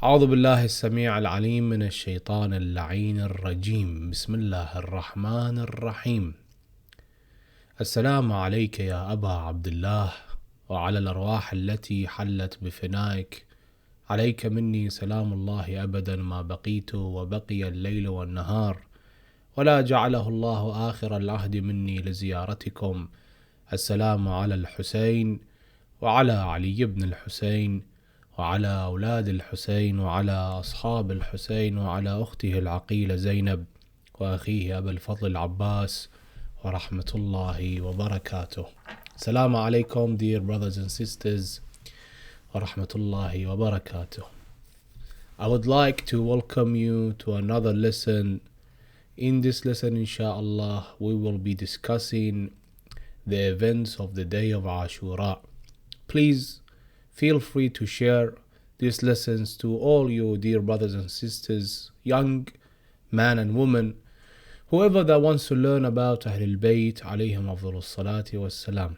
أعوذ بالله السميع العليم من الشيطان اللعين الرجيم. بسم الله الرحمن الرحيم. السلام عليك يا أبا عبد الله وعلى الأرواح التي حلت بفنائك. عليك مني سلام الله أبدا ما بقيت وبقي الليل والنهار، ولا جعله الله آخر العهد مني لزيارتكم. السلام على الحسين وعلى علي بن الحسين وعلى أولاد الحسين وعلى أصحاب الحسين وعلى أخته العقيلة زينب وأخيه أبا الفضل العباس ورحمة الله وبركاته. السلام عليكم dear brothers and sisters ورحمة الله وبركاته. I would like to welcome you to another lesson. In this lesson, inshallah, we will be discussing the events of the day of Ashura. Please feel free to share these lessons to all your dear brothers and sisters, young man and woman, whoever that wants to learn about Ahlul Bayt alayhim afdalus salati wassalam.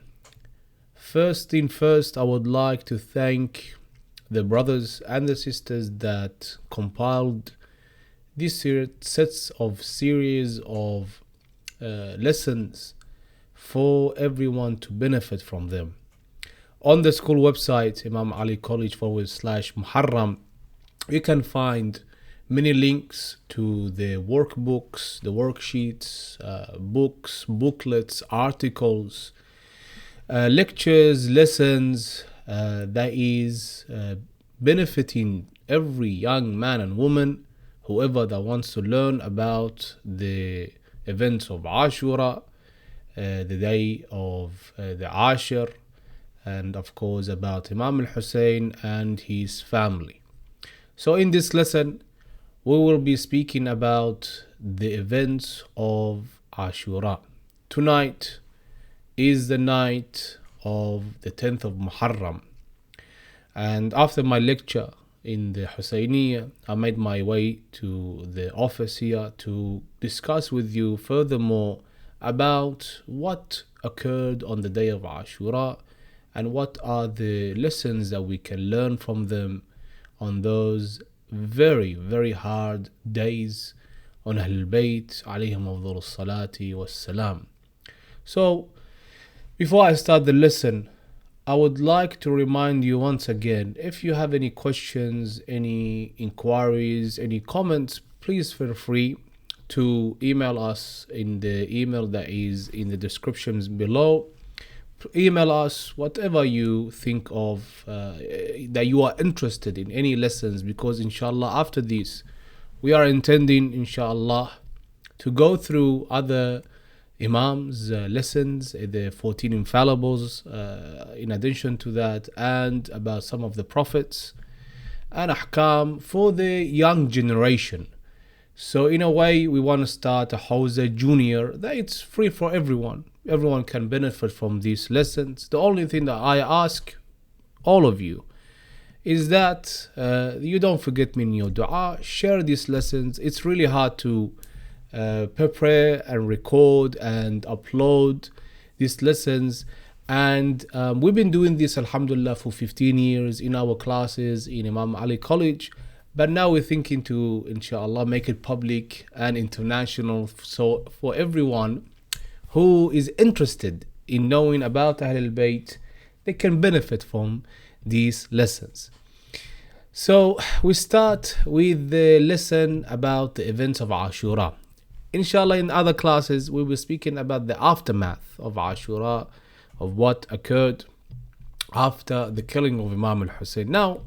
First thing first, I would like to thank the brothers and the sisters that compiled this series of lessons for everyone to benefit from them. On the school website, Imam Ali College /Muharram, you can find many links to the workbooks, the worksheets, books, booklets, articles, lectures, lessons that is benefiting every young man and woman, whoever that wants to learn about the events of Ashura, the day of the Ashir, and of course about Imam al-Hussein and his family. So in this lesson, we will be speaking about the events of Ashura. Tonight is the night of the 10th of Muharram. And after my lecture in the Husainiyya, I made my way to the office here to discuss with you furthermore about what occurred on the day of Ashura and what are the lessons that we can learn from them on those very, very hard days on Ahlul Bayt alayhim afdalus salati wassalam. So, before I start the lesson, I would like to remind you once again, if you have any questions, any inquiries, any comments, please feel free to email us in the email that is in the descriptions below. Email us whatever you think of, that you are interested in, any lessons, because inshallah after this we are intending inshallah to go through other Imams lessons, the 14 infallibles, in addition to that, and about some of the prophets and ahkam for the young generation. So in a way, we want to start a Hawza Junior that it's free for everyone. Everyone can benefit from these lessons. The only thing that I ask all of you is that you don't forget me in your dua. Share these lessons. It's really hard to prepare and record and upload these lessons. And we've been doing this, alhamdulillah, for 15 years in our classes in Imam Ali College. But now we're thinking to, inshallah, make it public and international. So for everyone who is interested in knowing about Ahlul Bayt, they can benefit from these lessons. So we start with the lesson about the events of Ashura. Inshallah, in other classes, we will be speaking about the aftermath of Ashura, of what occurred after the killing of Imam al-Hussein. Now,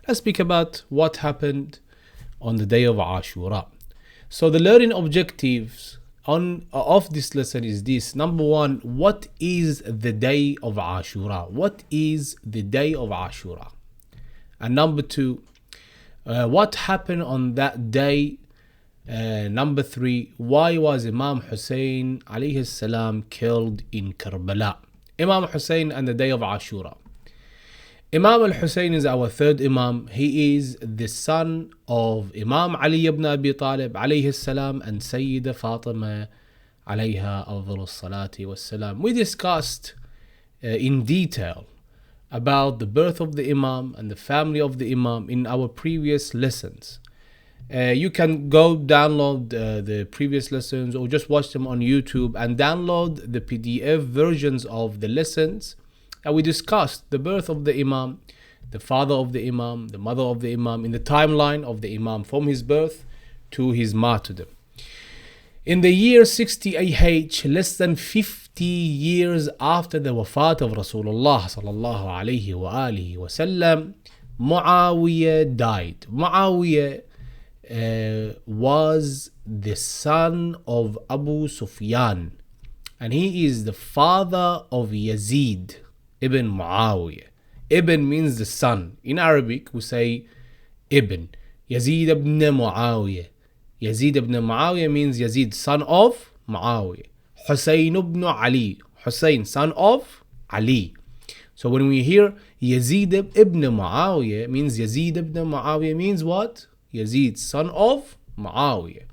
let's speak about what happened on the day of Ashura. So the learning objectives of this lesson is this. Number one, what is the day of Ashura? What is the day of Ashura? And number two, what happened on that day? Number three, why was Imam Hussein alayhi salam killed in Karbala? Imam Hussein and the day of Ashura. Imam al-Hussein is our third Imam. He is the son of Imam Ali ibn Abi Talib alayhi salam and Sayyida Fatima alayha afdalus salati wassalam. We discussed in detail about the birth of the Imam and the family of the Imam in our previous lessons. You can go download the previous lessons or just watch them on YouTube and download the PDF versions of the lessons. And we discussed the birth of the Imam, the father of the Imam, the mother of the Imam, in the timeline of the Imam from his birth to his martyrdom. In the year 60 AH, less than 50 years after the wafat of Rasulullah sallallahu alayhi wa alihi wa sallam, Muawiyah died. Muawiyah was the son of Abu Sufyan, and he is the father of Yazid ibn Muawiyah. Ibn means the son. In Arabic we say Ibn. Yazid ibn Muawiyah. Yazid ibn Muawiyah means Yazid, son of Muawiyah. Hussein ibn Ali. Hussein, son of Ali. So when we hear Yazid ibn Muawiyah, means Yazid ibn Muawiyah means what? Yazid, son of Muawiyah.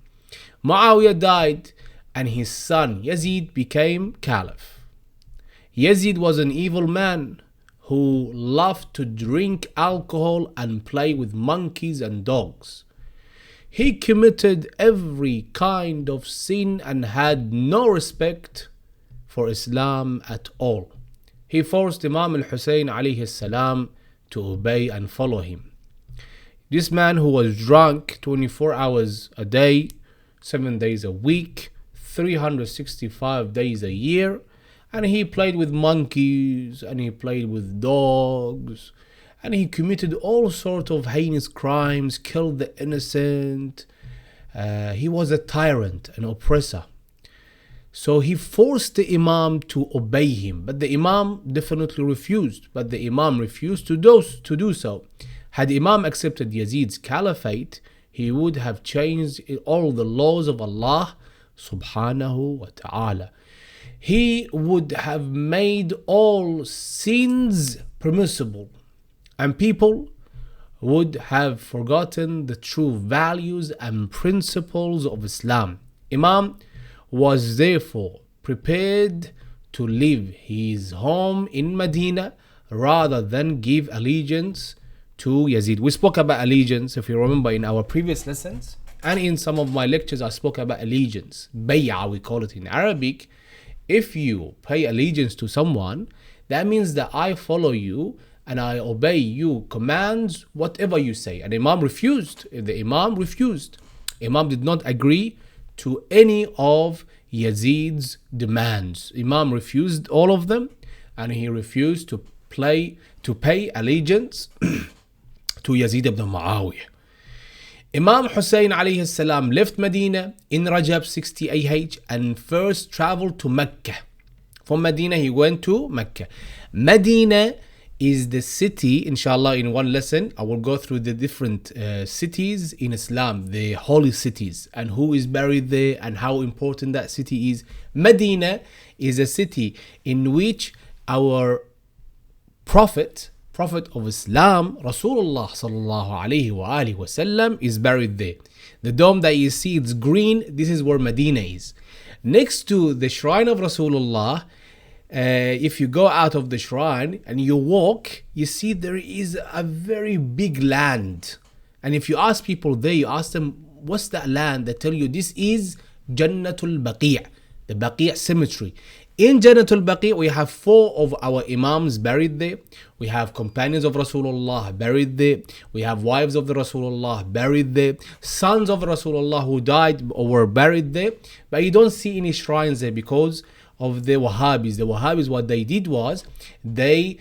Muawiyah died and his son Yazid became caliph. Yazid was an evil man who loved to drink alcohol and play with monkeys and dogs. He committed every kind of sin and had no respect for Islam at all. He forced Imam al-Hussein alayhi salam to obey and follow him. This man who was drunk 24 hours a day, 7 days a week, 365 days a year, and he played with monkeys and he played with dogs, and he committed all sorts of heinous crimes, killed the innocent. He was a tyrant, an oppressor. So he forced the Imam to obey him, but the Imam definitely refused. But the Imam refused to do so. Had Imam accepted Yazid's caliphate, he would have changed all the laws of Allah subhanahu wa ta'ala. He would have made all sins permissible, and people would have forgotten the true values and principles of Islam. Imam was therefore prepared to leave his home in Medina rather than give allegiance to Yazid. We spoke about allegiance, if you remember, in our previous lessons, and in some of my lectures I spoke about allegiance. Bay'a, we call it in Arabic. If you pay allegiance to someone, that means that I follow you and I obey you commands, whatever you say. And Imam refused. The Imam refused. Imam did not agree to any of Yazid's demands. Imam refused all of them, and he refused to pay allegiance to Yazid ibn Muawiyah. Imam Hussein alayhi salam left Medina in Rajab 60 AH and first traveled to Mecca. From Medina he went to Mecca. Medina is the city, inshallah, in one lesson I will go through the different cities in Islam, the holy cities, and who is buried there and how important that city is. Medina is a city in which our Prophet of Islam, Rasulullah sallallahu alayhi wa alihi wasallam, is buried there. The dome that you see, it's green, this is where Medina is. Next to the shrine of Rasulullah, if you go out of the shrine and you walk, you see there is a very big land. And if you ask people there, you ask them, what's that land? They tell you this is Jannatul Baqi', the Baqi' cemetery. In Jannatul Baqi', we have 4 of our Imams buried there. We have companions of Rasulullah buried there. We have wives of the Rasulullah buried there. Sons of Rasulullah who died or were buried there. But you don't see any shrines there because of the Wahhabis. The Wahhabis, what they did was they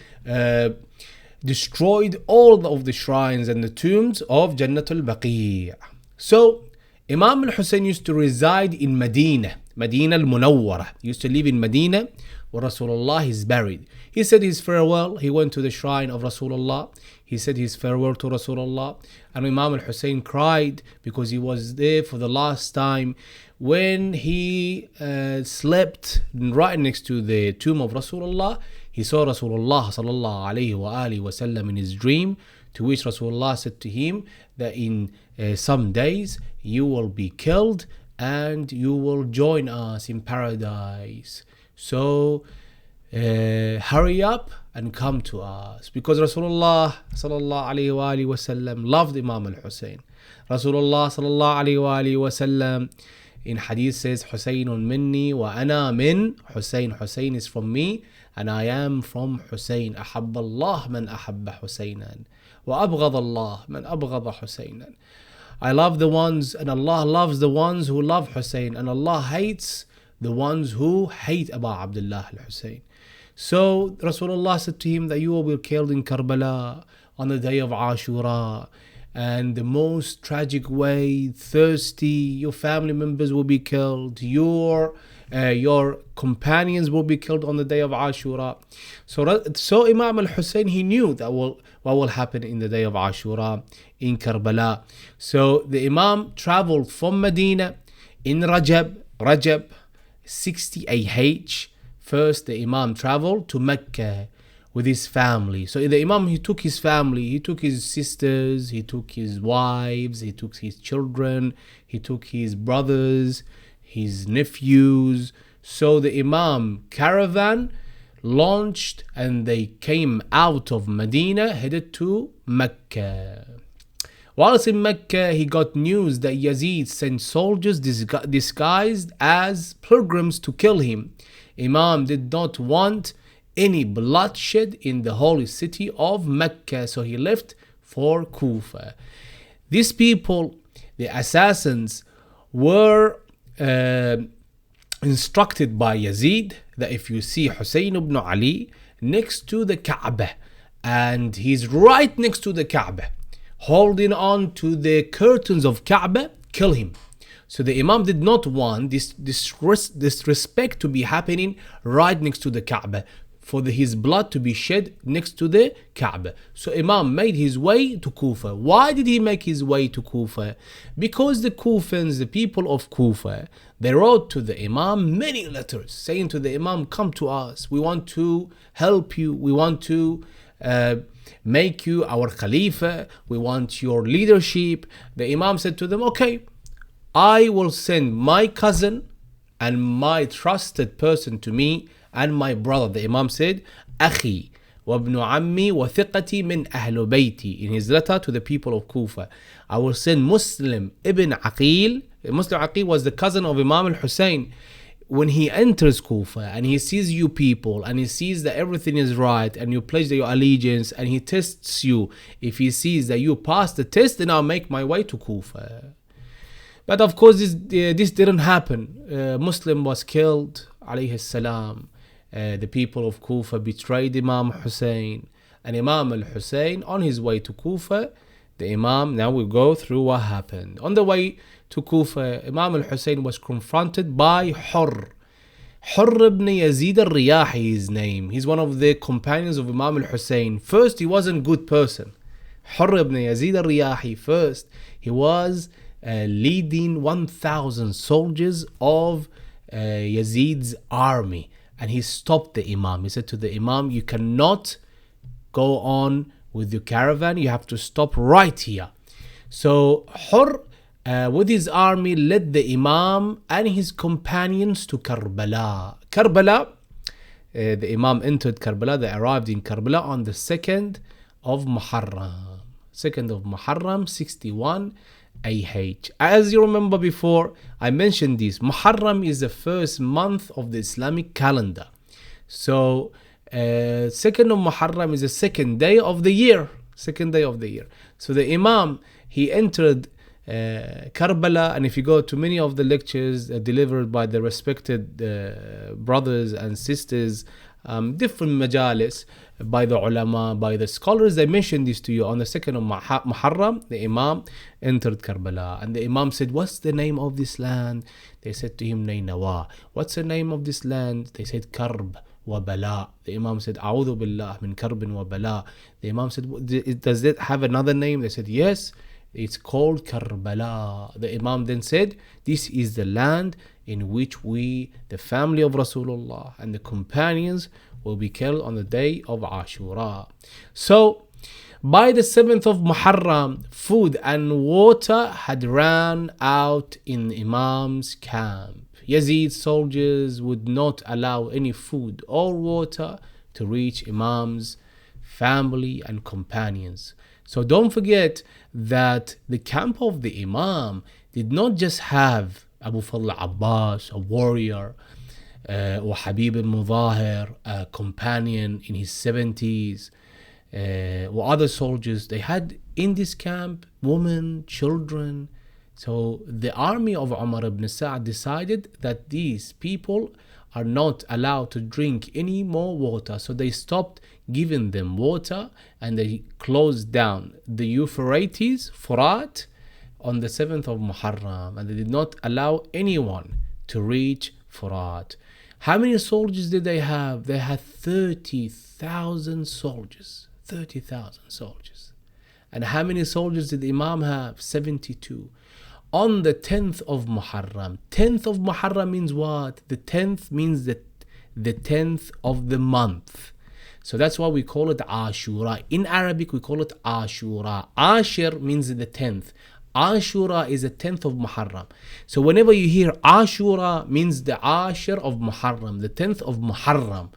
destroyed all of the shrines and the tombs of Jannatul Baqi'. So Imam al-Hussein used to reside in Medina al-Munawwara. He used to live in Medina where Rasulullah is buried. He said his farewell. He went to the shrine of Rasulullah. He said his farewell to Rasulullah. And Imam al-Hussein cried because he was there for the last time. When he slept right next to the tomb of Rasulullah, he saw Rasulullah sallallahu alayhi wa alihi wa sallam in his dream, to which Rasulullah said to him that in some days you will be killed and you will join us in paradise. So hurry up and come to us. Because Rasulullah sallallahu alayhi wa alihi wasallam loved Imam al-Hussein. Rasulullah sallallahu alayhi wa alihi wasallam in hadith says, Husaynun minni wa ana min Hussein. Hussein is from me and I am from Hussein. أحب الله من أحب حسينا وأبغض الله من أبغض حسينا. I love the ones, and Allah loves the ones who love Hussein, and Allah hates the ones who hate Abu Abdullah al-Hussein. So Rasulullah said to him that you will be killed in Karbala on the day of Ashura, and the most tragic way, thirsty, your family members will be killed, your companions will be killed on the day of Ashura. So Imam al-Hussein, he knew that what will happen in the day of Ashura in Karbala. So the Imam traveled from Medina in Rajab 60 AH. First the Imam traveled to Mecca with his family. So the Imam, he took his family, he took his sisters, he took his wives, he took his children, he took his brothers, his nephews. So the Imam caravan launched and they came out of Medina, headed to Mecca. Whilst in Mecca, he got news that Yazid sent soldiers disguised as pilgrims to kill him. Imam did not want any bloodshed in the holy city of Mecca, so he left for Kufa. These people, the assassins, were instructed by Yazid that if you see Hussein ibn Ali next to the Kaaba, and he's right next to the Kaaba, holding on to the curtains of Kaaba, kill him. So the Imam did not want this disrespect to be happening right next to the Kaaba, for his blood to be shed next to the Kaaba. So Imam made his way to Kufa. Why did he make his way to Kufa? Because the Kufans, the people of Kufa, they wrote to the Imam many letters saying to the Imam, come to us, we want to help you, we want to make you our Khalifa, we want your leadership. The Imam said to them, okay, I will send my cousin and my trusted person to me and my brother. The Imam said, أخي وابن عمي وثقتي من أهل بيتي, in his letter to the people of Kufa. I will send Muslim ibn Aqil. Muslim Aqil was the cousin of Imam al-Hussein. When he enters Kufa and he sees you people and he sees that everything is right and you pledge your allegiance and he tests you, if he sees that you pass the test, then I'll make my way to Kufa. But of course this didn't happen. Muslim was killed, alayhi salam. The people of Kufa betrayed Imam Hussein, and Imam al-Hussein on his way to Kufa, the Imam, now we go through what happened. On the way to Kufa, Imam al-Hussein was confronted by Hurr ibn Yazid al-Riyahi, his name. He's one of the companions of Imam al-Hussein. First, he wasn't a good person. Hurr ibn Yazid al-Riyahi, first, he was leading 1,000 soldiers of Yazid's army, and he stopped the Imam. He said to the Imam, you cannot go on with your caravan, you have to stop right here. So Hurr with his army led the Imam and his companions to Karbala. The Imam entered Karbala, they arrived in Karbala on the 2nd of Muharram. 2nd of Muharram 61 AH. As you remember before, I mentioned this. Muharram is the first month of the Islamic calendar. So 2nd of Muharram is the second day of the year. So the Imam, he entered Karbala, and if you go to many of the lectures delivered by the respected brothers and sisters, different majalis, by the ulama, by the scholars, they mentioned this to you. On the 2nd of Muharram, the Imam entered Karbala, and the Imam said, what's the name of this land? They said to him, Nainawa. What's the name of this land? They said, Karb wa Bala. The Imam said, A'udhu billah min karbin wa bala. The Imam said, does it have another name? They said, yes, it's called Karbala. The Imam then said, this is the land in which we, the family of Rasulullah and the companions, will be killed on the day of Ashura. So by the 7th of Muharram, food and water had ran out in Imam's camp. Yazid's soldiers would not allow any food or water to reach Imam's family and companions. So don't forget that the camp of the Imam did not just have Abu Fadl Abbas, a warrior, or Habib al-Mudahir, a companion in his 70s, or other soldiers. They had in this camp women, children. So the army of Umar ibn Sa'd decided that these people are not allowed to drink any more water. So they stopped giving them water and they closed down the Euphrates, Furat, on the 7th of Muharram, and they did not allow anyone to reach Furat. How many soldiers did they have? They had 30,000 soldiers. 30,000 soldiers. And how many soldiers did the Imam have? 72. On the 10th of Muharram. 10th of Muharram means what? The 10th means the 10th of the month. So that's why we call it Ashura. In Arabic we call it Ashura. Ashir means the 10th. Ashura is the 10th of Muharram. So whenever you hear Ashura, means the Ashir of Muharram, the 10th of Muharram.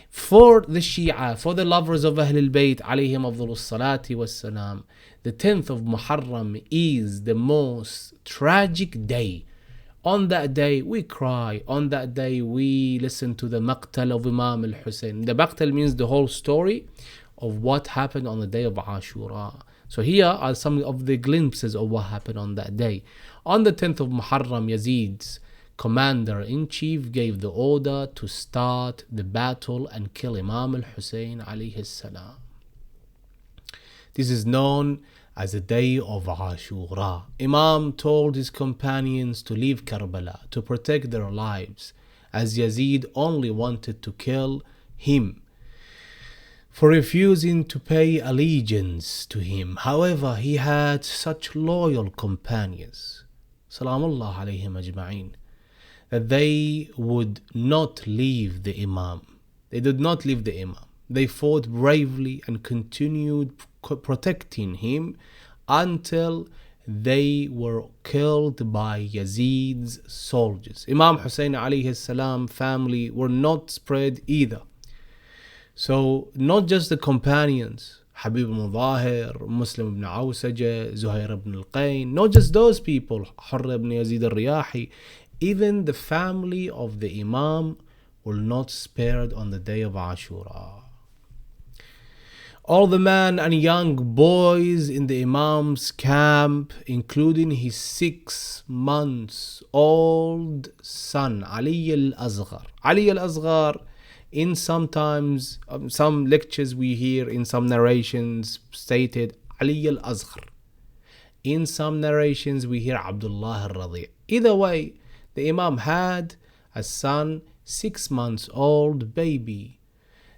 For the Shia, for the lovers of Ahlul Bayt, alayhim afdalus salati wassalam, the 10th of Muharram is the most tragic day. On that day we cry. On that day we listen to the Maqtal of Imam al-Hussein. The Maqtal means the whole story of what happened on the day of Ashura. So here are some of the glimpses of what happened on that day. On the 10th of Muharram, Yazid's commander-in-chief gave the order to start the battle and kill Imam al-Hussein alayhi salam. This is known as the day of Ashura. Imam told his companions to leave Karbala to protect their lives, as Yazid only wanted to kill him for refusing to pay allegiance to him. However, he had such loyal companions, Salamullah alayhim ajma'in, that they would not leave the Imam. They did not leave the Imam. They fought bravely and continued protecting him until they were killed by Yazid's soldiers. Imam Hussein alayhi salam family were not spared either. So not just the companions, Habib al-Mudahir, Muslim ibn Awsaja, Zuhair ibn al-Qayn, not just those people, Hurr ibn Yazid al-Riyahi, even the family of the Imam were not spared on the day of Ashura. All the men and young boys in the Imam's camp, including his 6 months old son, Ali al-Asghar. Ali al-Asghar, in sometimes some lectures we hear, in some narrations stated Ali al-Asghar. In some narrations we hear Abdullah al-Radi'. Either way, the Imam had a son, 6 months old baby,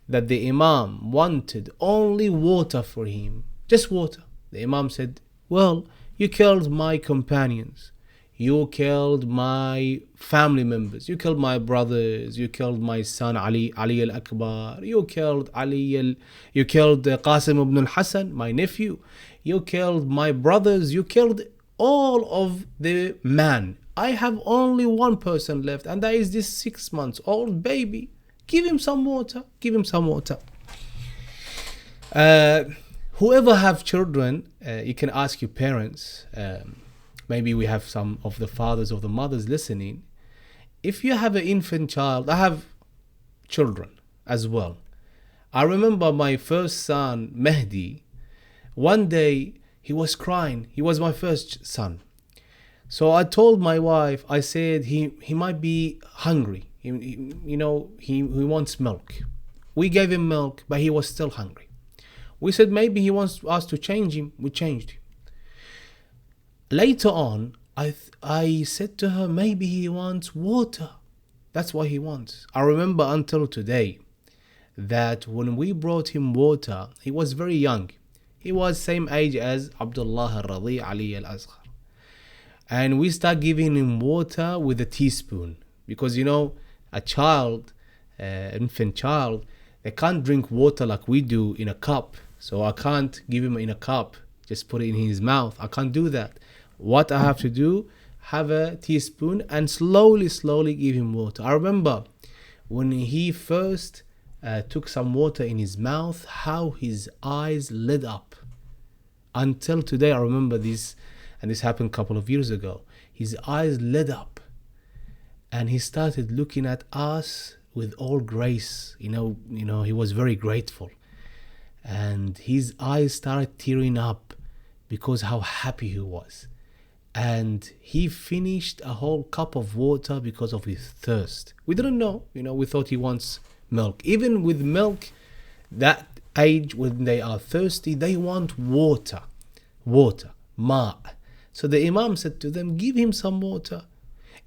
that the Imam wanted only water for him, just water. The Imam said, well, you killed my companions, you killed my family members, you killed my brothers, you killed my son Ali al-Akbar, you killed Qasim ibn al-Hasan, my nephew, you killed my brothers, you killed all of the man. I have only one person left, and that is this 6 months old baby. Give him some water. Give him some water. Whoever have children, you can ask your parents. Maybe we have some of the fathers or the mothers listening. If you have an infant child, I have children as well. I remember my first son, Mehdi. One day he was crying. He was my first son. So I told my wife, I said he might be hungry. He wants milk. We gave him milk, but he was still hungry. We said maybe he wants us to change him. We changed him. Later on, I said to her, maybe he wants water. That's what he wants. I remember until today that when we brought him water, he was very young. He was same age as Abdullah al-Radi' Ali al-Asghar. And we start giving him water with a teaspoon. Because a child, infant child, they can't drink water like we do in a cup. So I can't give him in a cup, just put it in his mouth. I can't do that. What I have to do, have a teaspoon and slowly give him water. I remember when he first took some water in his mouth, how his eyes lit up. Until today, I remember this, and this happened a couple of years ago. His eyes lit up, and he started looking at us with all grace. He was very grateful, and his eyes started tearing up because how happy he was. And he finished a whole cup of water because of his thirst. We didn't know, we thought he wants milk. Even with milk, that age when they are thirsty, they want water, ma'. So the Imam said to them, give him some water.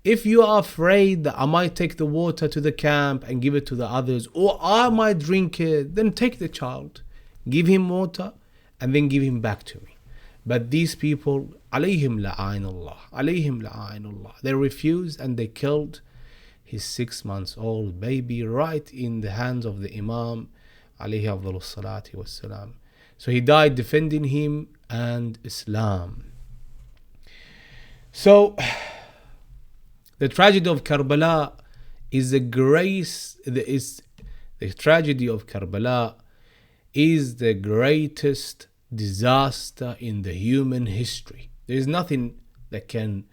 If you are afraid that I might take the water to the camp and give it to the others, or I might drink it, then take the child, give him water, and then give him back to me. But these people, alayhim la'ainullah, they refused, and they killed his 6 months old baby right in the hands of the Imam, alayhi afdalus salati wassalam. So he died defending him and Islam. So the tragedy of Karbala is the tragedy of Karbala is the greatest disaster in the human history. There is nothing that can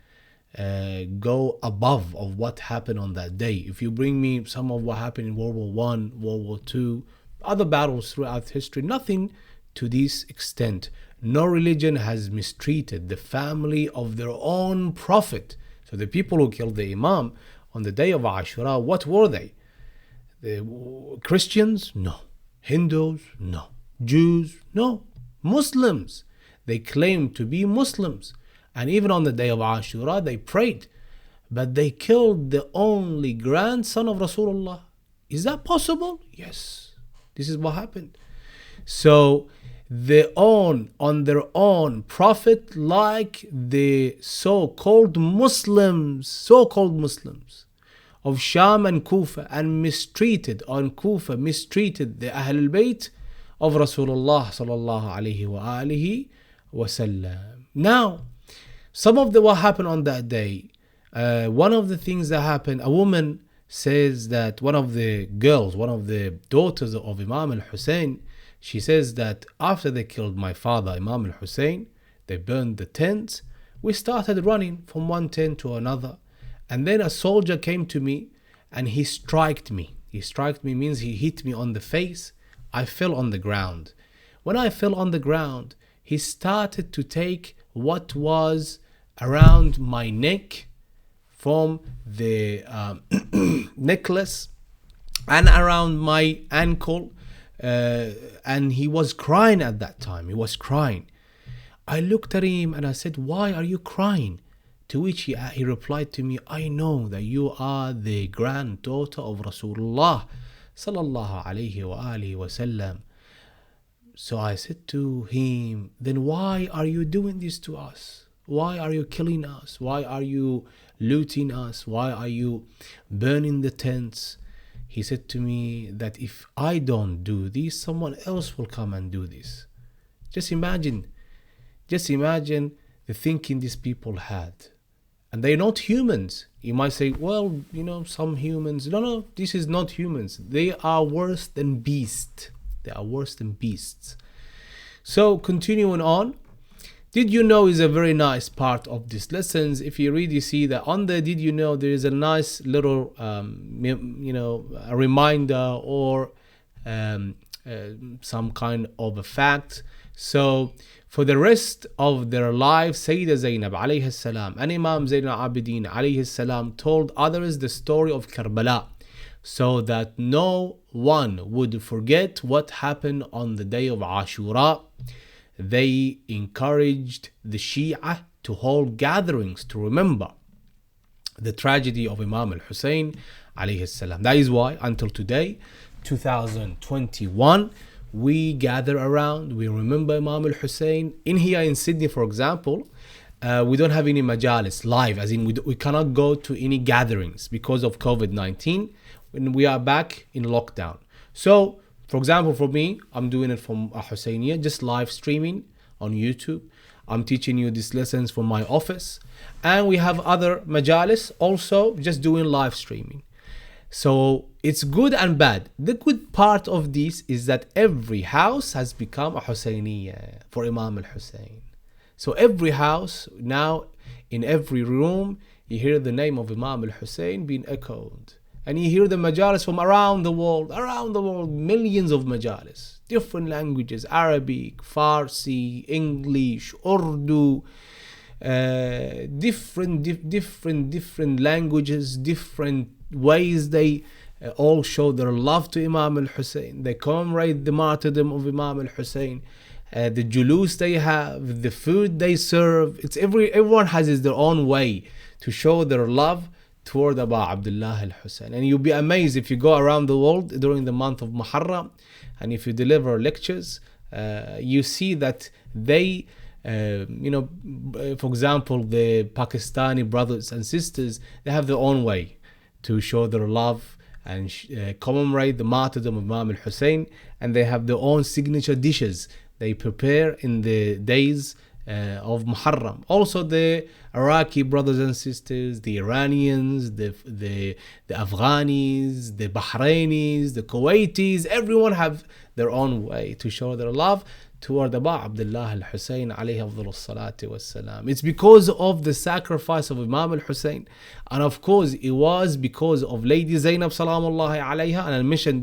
go above of what happened on that day. If you bring me some of what happened in World War I, World War II, other battles throughout history, nothing to this extent. No religion has mistreated the family of their own prophet. So the people who killed the Imam on the day of Ashura, what were they? The Christians? No. Hindus? No. Jews? No. Muslims. They claimed to be Muslims. And even on the day of Ashura, they prayed. But they killed the only grandson of Rasulullah. Is that possible? Yes. This is what happened. So on their own prophet, like the so-called Muslims of Sham and Kufa, and mistreated the Ahlul Bayt of Rasulullah sallallahu alayhi wa alihi wasallam. Now, some of what happened on that day, one of the things that happened, a woman says that one of the daughters of Imam al-Hussein, she says that after they killed my father, Imam al-Hussein, they burned the tents. We started running from one tent to another. And then a soldier came to me and he struck me. He struck me means he hit me on the face. I fell on the ground. When I fell on the ground, he started to take what was around my neck from the necklace and around my ankle. And he was crying at that time. He was crying. I looked at him and I said, why are you crying? To which he replied to me, I know that you are the granddaughter of Rasulullah sallallahu alayhi wa alihi wasallam. So I said to him, then why are you doing this to us? Why are you killing us? Why are you looting us? Why are you burning the tents? He said to me that if I don't do this, someone else will come and do this. Just imagine the thinking these people had. And they're not humans. You might say, well, some humans. No, this is not humans. They are worse than beasts. So continuing on, did you know is a very nice part of these lessons. If you read, you see that on the did you know, there is a nice little, a reminder or some kind of a fact. So for the rest of their lives, Sayyida Zainab alayhi salam and Imam Zain al-Abidin alayhi salam told others the story of Karbala, so that no one would forget what happened on the day of Ashura. They encouraged the Shia to hold gatherings to remember the tragedy of Imam al-Hussein alayhi salam. That is why until today, 2021, we gather around, we remember Imam al-Hussein. In here in Sydney, for example, we don't have any majalis live, as in we cannot go to any gatherings because of COVID-19 when we are back in lockdown. So, for example, for me, I'm doing it from Husseiniyah, just live streaming on YouTube. I'm teaching you these lessons from my office. And we have other majalis also just doing live streaming. So it's good and bad. The good part of this is that every house has become a Husseiniya for Imam al-Hussein. So every house now, in every room, you hear the name of Imam al-Hussein being echoed. And you hear the majalis from around the world, millions of majalis, different languages, Arabic, Farsi, English, Urdu, different languages, different ways they all show their love to Imam al-Hussein. They commemorate the martyrdom of Imam al-Hussein. The julus they have, the food they serve. Everyone has their own way to show their love toward Abu Abdullah al-Hussein. And you'll be amazed if you go around the world during the month of Muharram, and if you deliver lectures, you see that they, for example, the Pakistani brothers and sisters, they have their own way to show their love and commemorate the martyrdom of Imam al-Hussein, and they have their own signature dishes they prepare in the days of Muharram. Also the Iraqi brothers and sisters, the Iranians, the Afghanis, the Bahrainis, the Kuwaitis, everyone have their own way to show their love toward Abu Abdullah al-Hussein alayhi afdalus salatu wassalam. It's because of the sacrifice of Imam al-Hussein, and of course it was because of Lady Zainab salamullahi alayha. And I mentioned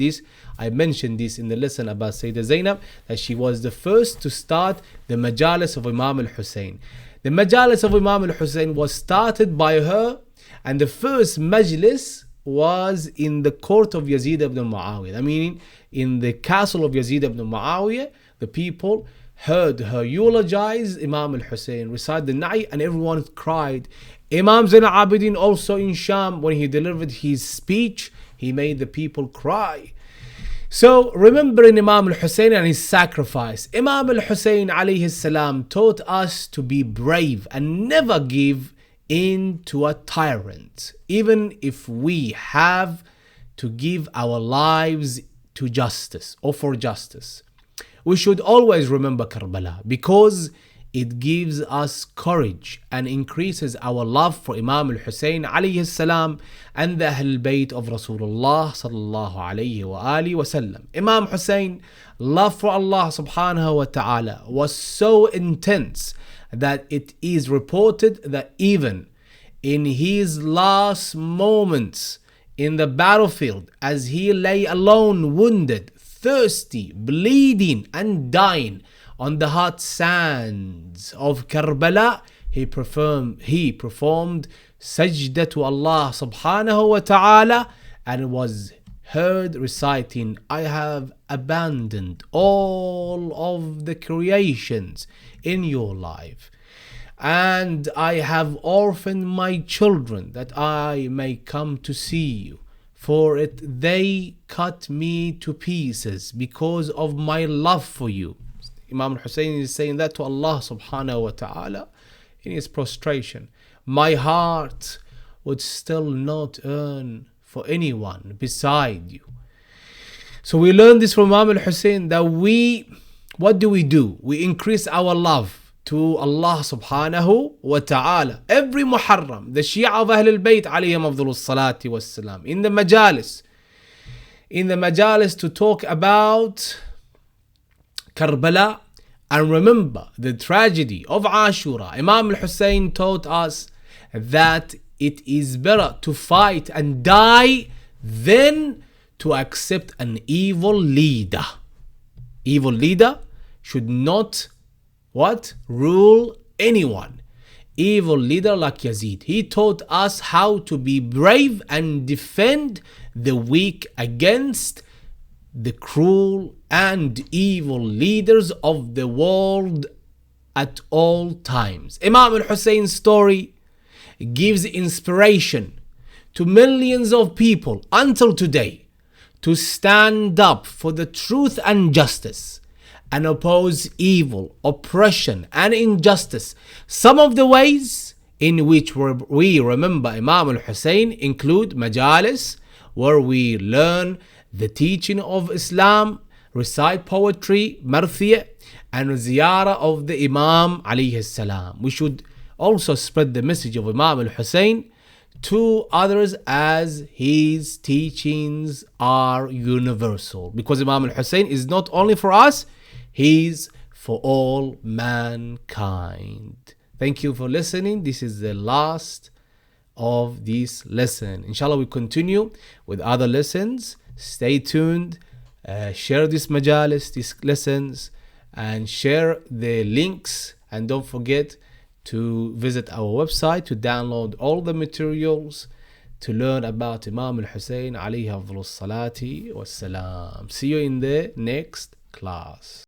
this in the lesson about Sayyidah Zainab, that she was the first to start the majalis of Imam al-Hussein. The majalis of Imam al-Hussein was started by her, and the first majlis was in the court of Yazid ibn Muawiyah. I mean, in the castle of Yazid ibn Muawiyah, the people heard her eulogize Imam al-Hussein, recite the Na'i, and everyone cried. Imam Zain al-Abidin also in Sham, when he delivered his speech, he made the people cry. So remembering Imam al-Hussein and his sacrifice, Imam al-Hussein alayhi salam taught us to be brave and never give in to a tyrant, even if we have to give our lives to justice or for justice. We should always remember Karbala, because it gives us courage and increases our love for Imam al-Hussein alayhi salam and the Ahl Bayt of Rasulullah sallallahu alayhi wa alihi wa sallam. Imam Hussein, love for Allah subhanahu wa ta'ala was so intense that it is reported that even in his last moments in the battlefield, as he lay alone, wounded, thirsty, bleeding and dying on the hot sands of Karbala, he performed sajda to Allah subhanahu wa ta'ala, and was heard reciting, I have abandoned all of the creations in your life, and I have orphaned my children that I may come to see you. For it they cut me to pieces because of my love for you. Imam Hussein is saying that to Allah subhanahu wa ta'ala in his prostration. My heart would still not yearn for anyone beside you. So we learn this from Imam al-Hussein, that what do? We increase our love to Allah subhanahu wa ta'ala. Every Muharram, the Shia of Ahl al-Bayt alayhim afdalus salati wassalam, in the majalis to talk about Karbala and remember the tragedy of Ashura. Imam al-Hussein taught us that it is better to fight and die than to accept an evil leader. Evil leader should not rule anyone. Evil leader like Yazid. He taught us how to be brave and defend the weak against the cruel and evil leaders of the world at all times. Imam al-Hussein's story gives inspiration to millions of people until today to stand up for the truth and justice and oppose evil, oppression and injustice. Some of the ways in which we remember Imam al-Hussein include majalis, where we learn the teaching of Islam, recite poetry, marthiyah, and ziyarah of the Imam alayhi salam. We should also spread the message of Imam al-Hussein to others as his teachings are universal. Because Imam al-Hussein is not only for us, he's for all mankind. Thank you for listening. This is the last of this lesson. Inshallah, we continue with other lessons. Stay tuned. Share this majalis, these lessons, and share the links. And don't forget to visit our website to download all the materials to learn about Imam al-Hussein alayhi afdalus salati wassalam. See you in the next class.